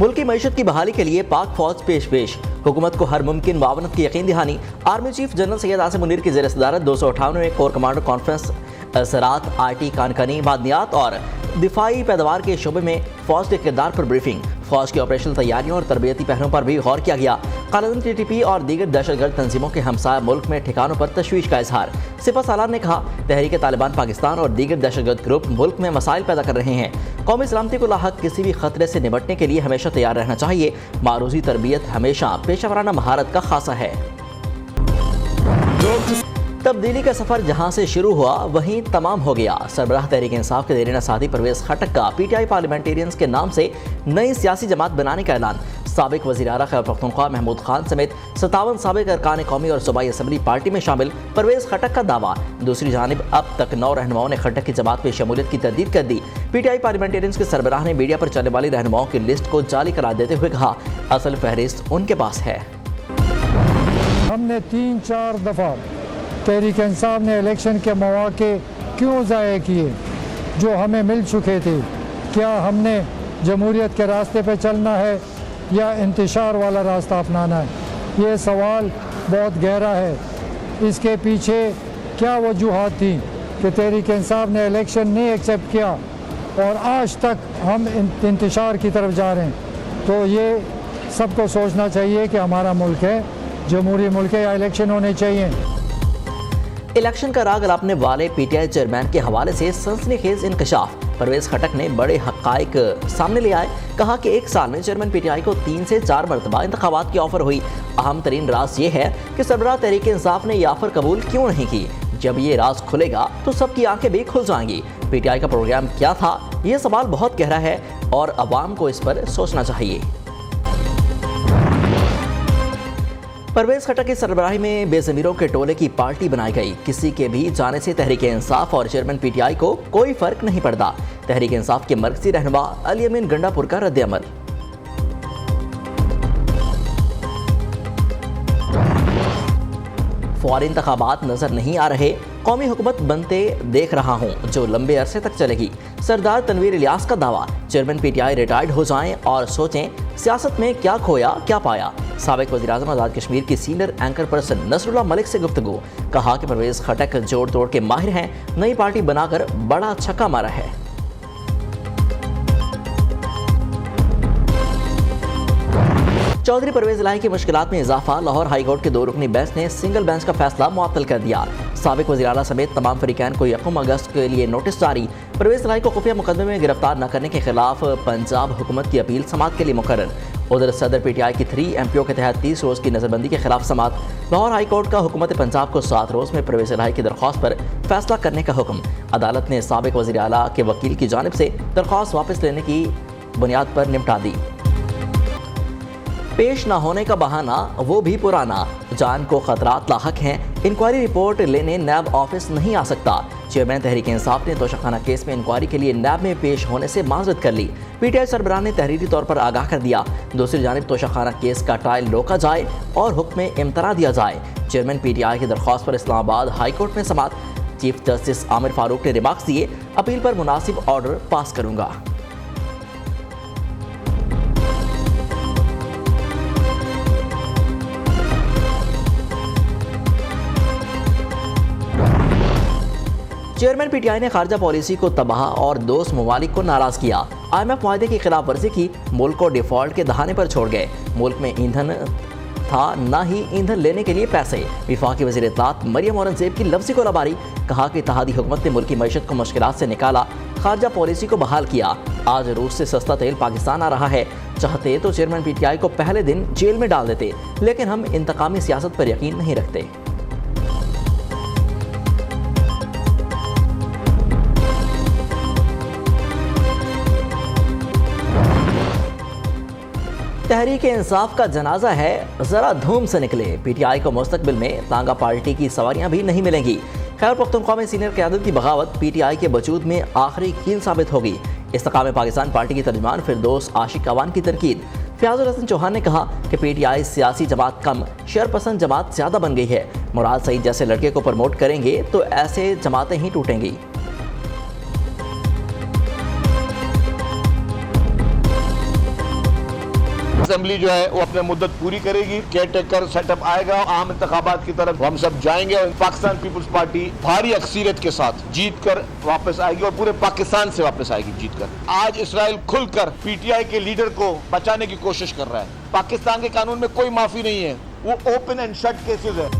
मुल्क की मईशत की बहाली के लिए पाक फौज पेश हुकूमत को हर मुमकिन मुआवनत की यकीन दहानी। Army chief general Syed Asim Munir की ज़ेर सदारत 258वें कोर कमांडर कॉन्फ्रेंस ज़राअत, आईटी, कानकनी, मादनियात और दिफाई पैदावार के शोबे में फौज के किरदार पर ब्रीफिंग। फौज की ऑपरेशनल तैयारियों और तरबियती पहलुओं पर भी गौर किया गया। कालाधन, टीटीपी और दीगर दहशतगर्द तंजीमों के हमसाया मुल्क में ठिकानों पर तशवीश का इजहार। सिपा सालार ने कहा, तहरीक तालिबान पाकिस्तान और दीगर दहशतगर्द ग्रुप मुल्क में मसाइल पैदा कर रहे हैं। कौमी सलामती को लाहक किसी भी खतरे से निपटने के लिए हमेशा तैयार रहना चाहिए। मारूजी तरबियत हमेशा पेशा महारत का खासा है। तब्दीली का सफर जहां से शुरू हुआ वहीं तमाम हो गया। सरबराह तहरीक इंसाफ के देरीन साथी परवेज खटक का पीटीआई पार्लियामेंटेरियंस के नाम से नई सियासी जमात बनाने का ऐलान। साबिक वज़ीर आला खैबर पख्तूनख्वा महमूद खान समेत 57 साबिक अरकान कौमी और सूबाई असम्बली पार्टी में शामिल परवेज खटक का दावा। दूसरी जानिब अब तक 9 रहनुमाओं ने खटक की जमात में शमूलियत की तरदीद कर दी। पीटीआई पार्लियामेंटेरियंस के सरबराह ने मीडिया पर चलने वाली रहनुमाओं की लिस्ट को जाली करार देते हुए कहा, असल फहरिस्त उनके पास है। हमने 3-4 दफ़ा तहरीक इंसाफ ने इलेक्शन के मौके क्यों ज़ाया किए जो हमें मिल चुके थे। क्या हमने जमहूरियत के रास्ते पर चलना है या इंतशार वाला रास्ता अपनाना है? ये सवाल बहुत गहरा है। इसके पीछे क्या वजूहात थी कि तहरीक इंसाफ ने इलेक्शन नहीं एक्सेप्ट किया और आज तक हम इंतशार की तरफ जा रहे हैं? तो ये सबको सोचना चाहिए कि हमारा मुल्क है, जमहूरी मुल्क है, या इलेक्शन होने चाहिए। इलेक्शन का राग अलापने वाले पीटीआई चेयरमैन के हवाले से सनसनीखेज इंकशाफ। परवेज खटक ने बड़े हक़ाइक़ सामने ले आए। कहा कि 1 साल में चेयरमैन पीटीआई को 3 से 4 मरतबा इंतखाबात की ऑफर हुई। अहम तरीन राज ये है कि सरबराह तहरीक इंसाफ ने ये ऑफर कबूल क्यों नहीं की। जब ये राज खुलेगा तो सबकी आंखें भी खुल जाएंगी। पीटीआई का प्रोग्राम क्या था, ये सवाल बहुत गहरा है और अवाम को इस पर सोचना चाहिए। परवेज खटक की सरबराही में बेज़मीरों के टोले की पार्टी बनाई गई। किसी के भी जाने से तहरीक इंसाफ और चेयरमैन पीटीआई को कोई फर्क नहीं पड़ता। तहरीक इंसाफ के मरकजी रहनुमा अली अमीन गंडापुर का रद्द-ए-अमल। फौरी इंतखाबात नजर नहीं आ रहे, कौमी हुकूमत बनते देख रहा हूँ जो लंबे अरसे तक चलेगी। सरदार तनवीर इलियास का दावा, चेयरमैन पीटीआई रिटायर्ड हो जाएं और सोचें सियासत में क्या खोया क्या पाया। साबिक वज़ीर-ए-आज़म आज़ाद कश्मीर की senior anchor person Nasrullah Malik से गुफ्तगू। कहा कि परवेज खटक जोड़ तोड़ के माहिर हैं, नई पार्टी बनाकर बड़ा छक्का मारा है। चौधरी परवेज इलाही की मुश्किलात में इजाफा। लाहौर हाई कोर्ट के 2 रुकनी बेंच ने सिंगल बेंच का फैसला मुअत्तल कर दिया। साबिक वज़ीर आला समेत तमाम फरीकैन को 1 अगस्त के लिए नोटिस जारी। परवेज इलाही को खुफिया मुकदमे में गिरफ्तार न करने के खिलाफ पंजाब हुकूमत की अपील समाअत के लिए मुकर्रर। उधर सदर पीटीआई की 3 MPO के तहत 30 रोज़ की नज़रबंदी के खिलाफ समाअत। लाहौर हाई कोर्ट का हुकूमत पंजाब को 7 रोज़ में परवेज इलाही की दरख्वास्त पर फैसला करने का हुक्म। अदालत ने साबिक वज़ीर आला के वकील की जानिब से दरख्वास्त वापस लेने की बुनियाद पर निपटा दी। पेश न होने का बहाना वो भी पुराना, जान को खतरात लाहक हैं। इंक्वायरी रिपोर्ट लेने नैब ऑफिस नहीं आ सकता। चेयरमैन तहरीक इंसाफ ने तोशाखाना केस में इंक्वायरी के लिए नैब में पेश होने से माजरत कर ली। पीटीआई सरबराह ने तहरीरी तौर पर आगाह कर दिया। दूसरी जानिब तोशाखाना केस का ट्रायल रोका जाए और हुक्म इम्तना दिया जाए। चेयरमैन पीटीआई की दरख्वास्त पर इस्लामाबाद हाई कोर्ट में समाअत। चीफ जस्टिस आमिर फारूक ने रिमार्क्स दिए, अपील पर मुनासिब ऑर्डर पास करूंगा। चेयरमैन पीटीआई ने खारजा पॉलिसी को तबाह और दोस्त ममालिक को नाराज किया। IMF माहदे की खिलाफ वर्जी की, मुल्क को डिफॉल्ट के दहाने पर छोड़ गए। मुल्क में ईंधन था न ही ईंधन लेने के लिए पैसे। विफाकी वज़ीर इत्तलात मरियम औरंगज़ेब की लफ्ज़ी गोलाबारी। कहा कि इत्तेहादी हुकूमत ने मुल्क की मईशत को मुश्किलात से निकाला, खारजा पॉलिसी को बहाल किया। आज रूस से सस्ता तेल पाकिस्तान आ रहा है। चाहते तो चेयरमैन पीटीआई को पहले दिन जेल में डाल देते, लेकिन हम इंतकामी सियासत पर यकीन नहीं रखते। तहरीक इंसाफ का जनाजा है, जरा धूम से निकले। पीटीआई को मुस्तकबिल में तांगा पार्टी की सवारियां भी नहीं मिलेंगी। खैबर पख्तूनख्वा में सीनियर क़यादत की बगावत पीटीआई के वजूद में आखिरी कील साबित होगी। इस्तिकाम पाकिस्तान पार्टी की तर्जुमान फिरदौस आशिक अवान की तनकीद। फयाजुल हसन चौहान ने कहा कि पीटीआई सियासी जमात कम, शेरपसंद जमात ज़्यादा बन गई है। मुराद सईद जैसे लड़के को प्रमोट करेंगे तो ऐसे जमातें ही टूटेंगी। असेंबली जो है वो अपने मुद्दत पूरी करेगी, केयर टेकर सेटअप आएगा, आम इंतखाबात की तरफ हम सब जाएंगे और पाकिस्तान पीपुल्स पार्टी भारी अक्सरियत के साथ जीत कर वापस आएगी और पूरे पाकिस्तान से वापस आएगी जीत कर। आज इसराइल खुलकर पीटीआई के लीडर को बचाने की कोशिश कर रहा है। पाकिस्तान के कानून में कोई माफी नहीं है, वो ओपन एंड शट केसेस है।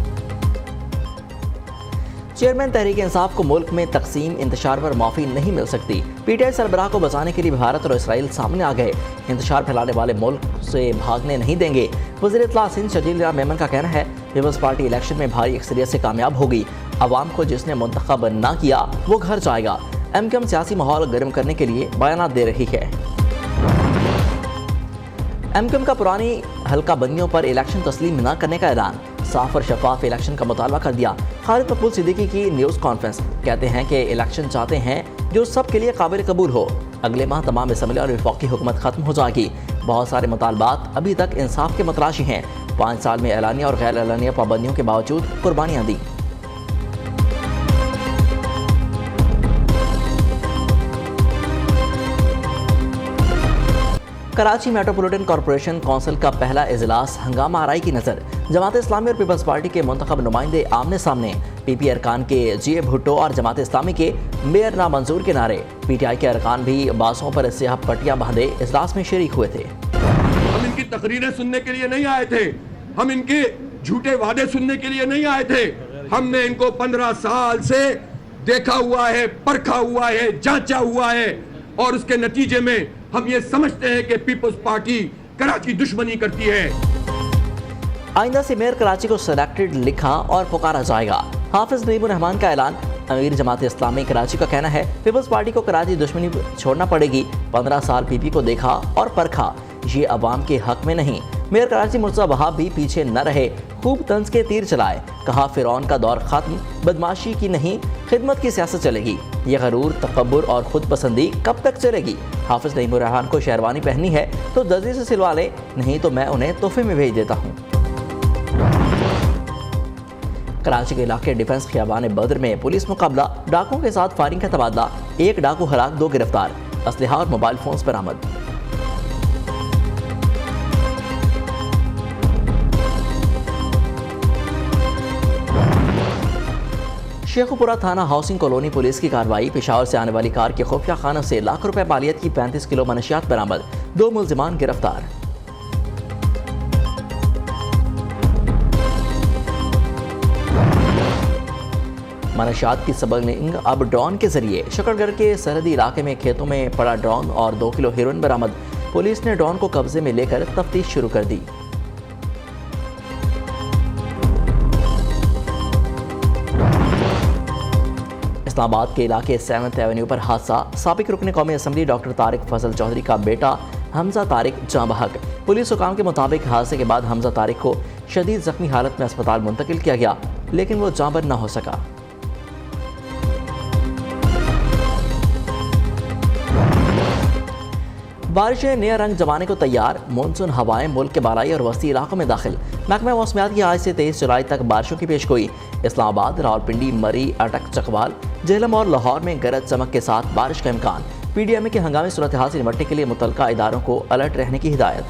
चेयरमैन तहरीक इंसाफ को मुल्क में तकसीम इंतशार पर माफ़ी नहीं मिल सकती। पीटीआई सरबराह को बचाने के लिए भारत और इसराइल सामने आ गए। इंतशार फैलाने वाले मुल्क से भागने नहीं देंगे। वज़ीर इत्तला सिंध शजील मेमन का कहना है, पीपल्स पार्टी इलेक्शन में भारी अक्सरियत से कामयाब होगी। अवाम को जिसने मुंतखब ना किया वो घर जाएगा। एमकेएम सियासी माहौल गर्म करने के लिए बयान दे रही है। एमकेएम का पुरानी हल्का बंदियों पर इलेक्शन तस्लीम न करने का ऐलान। साफ और शफाफ इलेक्शन का मुतालबा कर दिया। खालिद मकबूल सिद्दीकी की न्यूज़ कॉन्फ्रेंस। कहते हैं कि इलेक्शन चाहते हैं जो सब के लिए काबिल कबूल हो। अगले माह तमाम असम्बली और वफाकी हुकूमत खत्म हो जाएगी। बहुत सारे मुतालबात अभी तक इंसाफ के मतराशी हैं। 5 साल में एलानिया और गैर एलानिया पाबंदियों के बावजूद कुर्बानियाँ दी। कराची मेट्रोपॉलिटन कॉरपोरेशन काउंसिल का पहला इजलास हंगामा आराई की नज़र। जमात इस्लामी और पीपल्स पार्टी के मुंतखब नुमाइंदे आमने सामने। पीपी अरकान के जीए भुट्टो और जमात इस्लामी के मेयर नामंजूर के नारे। पीटीआई के अरकान भी बासों पर स्याह पट्टियां बांधे इजलास में शरीक हुए थे। हम इनकी तकरीरें सुनने के लिए नहीं आए थे, हम इनके झूठे वादे सुनने के लिए नहीं आए थे। हमने इनको 15 साल से देखा हुआ है, परखा हुआ है, जांचा हुआ है और उसके नतीजे में हम ये समझते हैं कि पीपल्स पार्टी कराची दुश्मनी करती है। आइंदा से मेयर कराची को सिलेक्टेड लिखा और पुकारा जाएगा। हाफिज नईमुर रहमान का ऐलान। अमीर जमात इस्लामी कराची का कहना है, पीपल्स पार्टी को कराची दुश्मनी छोड़ना पड़ेगी। 15 साल पीपी को देखा और परखा, ये अवाम के हक में नहीं। मेयर कराची मुर्तज़ा वहाब भी पीछे न रहे, खूब तंज के तीर चलाए। कहा फिरौन का दौर खत्म, बदमाशी की नहीं खिदमत की सियासत चलेगी। ये गरूर, तकब्बुर और खुद पसंदी कब तक चलेगी? हाफिज नईमुर रहमान को शेरवानी पहननी है तो दर्जी से सिलवा ले, नहीं तो मैं उन्हें तोहफे में भेज देता हूँ। कराची के इलाके डिफेंस खियाबान बद्र में पुलिस मुकाबला। डाकुओं के साथ फायरिंग का तबादला। 1 डाकू हलाक, 2 गिरफ्तार। असलहा और मोबाइल फोन्स बरामद। शेखुपुरा थाना हाउसिंग कॉलोनी पुलिस की कार्रवाई। पेशावर से आने वाली कार के खुफिया खानों से लाख रुपए मालियत की 35 किलो मनशियात बरामद। 2 मुल्जिमान गिरफ्तार। मनशियात की स्मगलिंग अब ड्रोन के जरिए। शकरगढ़ के सरहदी इलाके में खेतों में पड़ा ड्रोन और 2 किलो हेरोइन बरामद। पुलिस ने ड्रोन को कब्जे में लेकर तफ्तीश शुरू कर दी। इस्लामाबाद के इलाके 7th एवेन्यू पर हादसा। साबिक रुकन कौमी असम्बली डॉक्टर तारिक फजल चौधरी का बेटा हमजा तारिक जाँ बहक। पुलिस हुकाम के मुताबिक हादसे के बाद हमजा तारिक को शदीद जख्मी हालत में अस्पताल मुंतकिल किया गया, लेकिन वो जाँबर न हो सका। बारिशें नया रंग जमाने को तैयार। मानसून हवाएं मुल्क के बालाई और वस्ती इलाकों में दाखिल। महकमा मौसमियात की आज से 23 जुलाई तक बारिशों की पेशगोई। इस्लामाबाद, रावलपिंडी, मरी, अटक, चकवाल, झेलम और लाहौर में गरज चमक के साथ बारिश का इम्कान। पीडीएमए के हंगामी सूरत हाल से निपटने के लिए मुतल्लिका इदारों को अलर्ट रहने की हिदायत।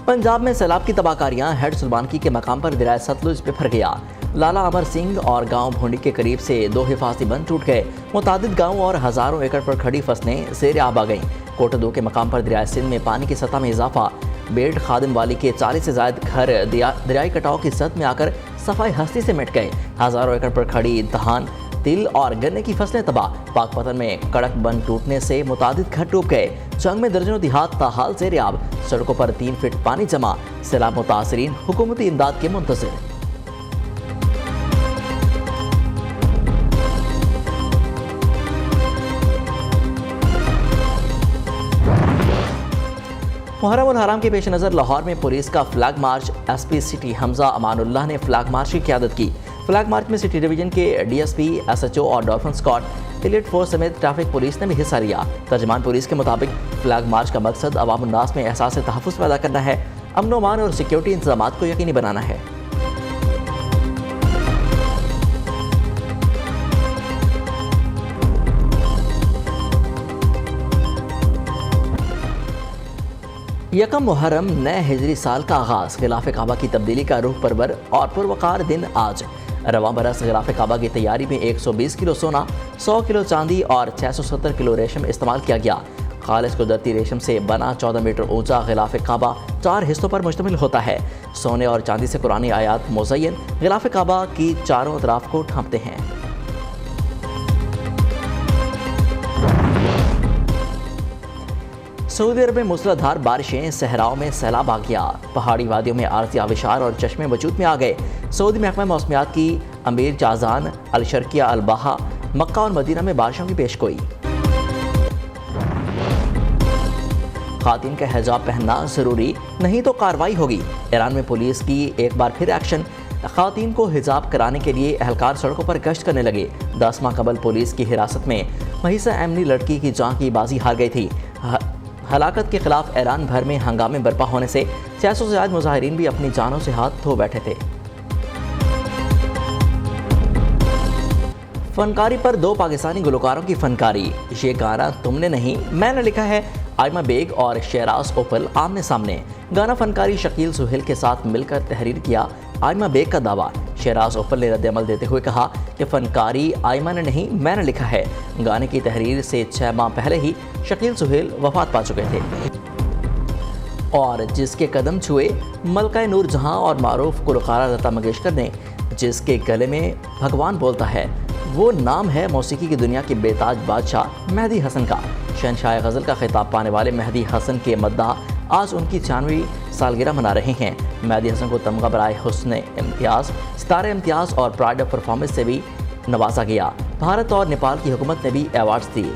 पंजाब में सैलाब की तबाहकारियां। हेड सुल्बानकी के मकाम पर दरिया सतलुज बिफर गया। लाला अमर सिंह और गांव भोंडी के करीब से 2 हिफाजती बंद टूट गए। मुतादिद गांवों और हजारों एकड़ पर खड़ी फसलें ज़ेर आब आ गईं। कोटा 2 के मकाम पर दरिया सिंध में पानी की सतह में इजाफा। बेड खादिम वाली के 40 से ज़ायद घर दरियाई कटाव की जद में आकर सफाई हस्ती से मिट गए। हजारों एकड़ पर खड़ी धान, तिल और गन्ने की फसलें तबाह। पाकपतन में कड़क बंद टूटने से मुतादिद घर डूब गए। जंग में दर्जनों देहात ताहाल ज़ेर आब। सड़कों पर 3 फीट पानी जमा। सैलाब मुतासरीन हुकूमती इमदाद के मुंतज़िर। मुहर्रम उल हराम के पेश नज़र लाहौर में पुलिस का flag march. SP city Hamza Amanullah ने फ्लैग मार्च की क़यादत की। फ्लैग मार्च में सिटी डिवीजन के डीएसपी, एसएचओ और डॉल्फिन स्क्वाड, एलीट फोर्स समेत ट्रैफिक पुलिस ने भी हिस्सा लिया। तर्जमान पुलिस के मुताबिक फ्लैग मार्च का मकसद अवाम उन्नास में एहसास तहफ़्फ़ुज़ पैदा करना है, अमन व अमान और सिक्योरिटी इंतजाम को यकीनी बनाना है। यकम मुहर्रम नए हिजरी साल का आगाज, गिलाफ काबा की तब्दीली का रूह परवर और पुरवकार दिन आज। रवां बरस गिलाफ काबा की तैयारी में 120 किलो सोना, 100 किलो चांदी और 670 किलो रेशम इस्तेमाल किया गया। खालिस कुदरती रेशम से बना 14 मीटर ऊंचा गिलाफ काबा 4 हिस्सों पर मुश्तमिल होता है। सोने और चांदी से कुरानी आयात मुज़य्यन गिलाफ काबा की चारों तरफ को ढांपते हैं। सऊदी अरब में मूसलाधार बारिशें, सहराओं में सैलाब आ गया। पहाड़ी वादियों में आरजी आबिशार और चश्मे वजूद में आ गए। सऊदी महकमा मौसमियात की अमीर जाजान अल शर्किया अल बाहा मक्का और मदीना में बारिशों की पेशगोई। खातिन का हिजाब पहनना जरूरी, नहीं तो कार्रवाई होगी। ईरान में पुलिस की एक बार फिर एक्शन। खातिन को हिजाब कराने के लिए एहलकार सड़कों पर गश्त करने लगे। 10 माह कबल पुलिस की हिरासत में महिसा एमनी लड़की की जान की बाजी हार गई थी। हलाकत के खिलाफ ईरान भर में हंगामे बर्पा होने से 600 से ज्यादा मुजाहिरीन भी अपनी जानों से हाथ धो बैठे थे। फनकारी पर 2 पाकिस्तानी गुलकारों की फनकारी। ये गाना तुमने नहीं मैंने लिखा है। आयमा बेग और शेराज ओपल आमने सामने। गाना फनकारी शकील सुहेल के साथ मिलकर तहरीर किया। आयमा बेग का दावा, शेराज ओपल ने रद्द-ए-अमल देते हुए कहा कि फनकारी आयमा ने नहीं मैंने लिखा है। गाने की तहरीर से 6 माह पहले ही शकील सुहेल वफात पा चुके थे। और जिसके कदम छुए मलका नूर जहां और मारूफ गुलकारा लता मंगेशकर ने, जिसके गले में भगवान बोलता है, वो नाम है मौसीकी की दुनिया के बेताज बादशाह मेहदी हसन का। शहंशाह गज़ल का खिताब पाने वाले मेहदी हसन के मद्दाह आज उनकी 96वीं सालगिरह मना रहे हैं। मेहदी हसन को तमगा बराए हुस्न इम्तियाज़, सितारे इम्तियाज़ और प्राइड ऑफ परफॉर्मेंस से भी नवाजा गया। भारत और नेपाल की हुकूमत ने भी अवार्ड्स दिए।